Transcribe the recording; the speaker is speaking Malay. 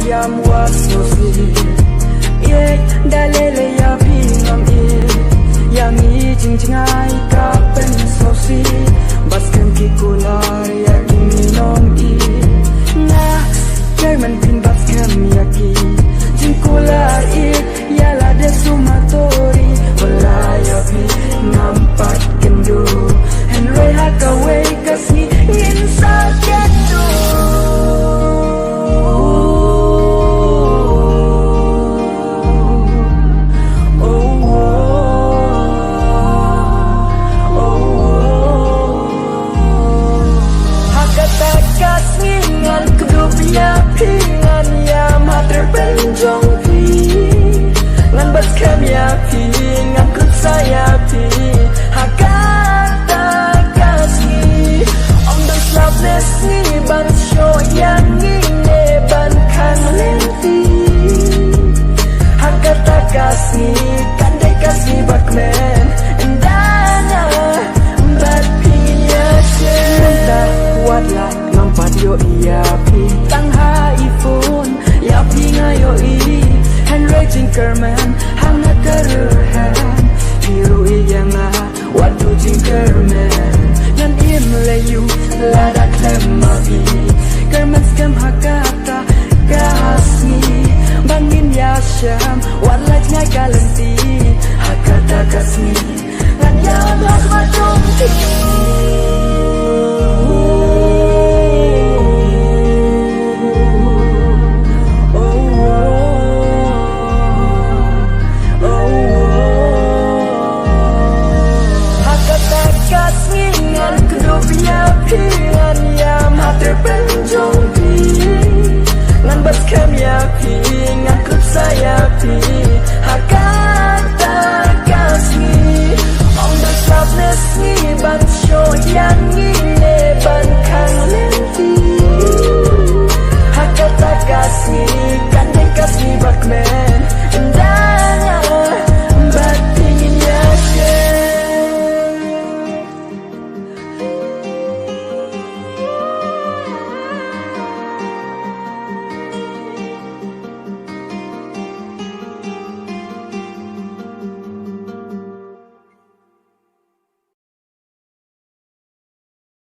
yam was no see ye dalele ya pingam e yang i jing jing ai ka pen so see bas kan ki kular ya kimi nom i na German pin bas kan ya ki jing kular i ya la de sumatori wala ya pi nampak kendu Henry Hathaway kasih insan kendu Pingan ya mater penjong pi ngan bas kem ya pi ngan kut saya pi hakata kasih om dan slapless ni ban show yang ini ban kan lenti hakata kasih kandai kasih bakmen endana bat pingin ya share kuat lah nampak yo iya pi iPhone ya pinga yo i Henry Jinkerman hanga karuhan hero yang wadu Jinkerman nan imleyu lada klema i Kerman skam hakata kasni bangin ya syam walat ngai kalenti hakata kasni lan ya mas madong ti Pingan ya mater penjong pi ngan bas kem ya pi ngan kut saya pi hakata kasih om dan slapless ni ban show yang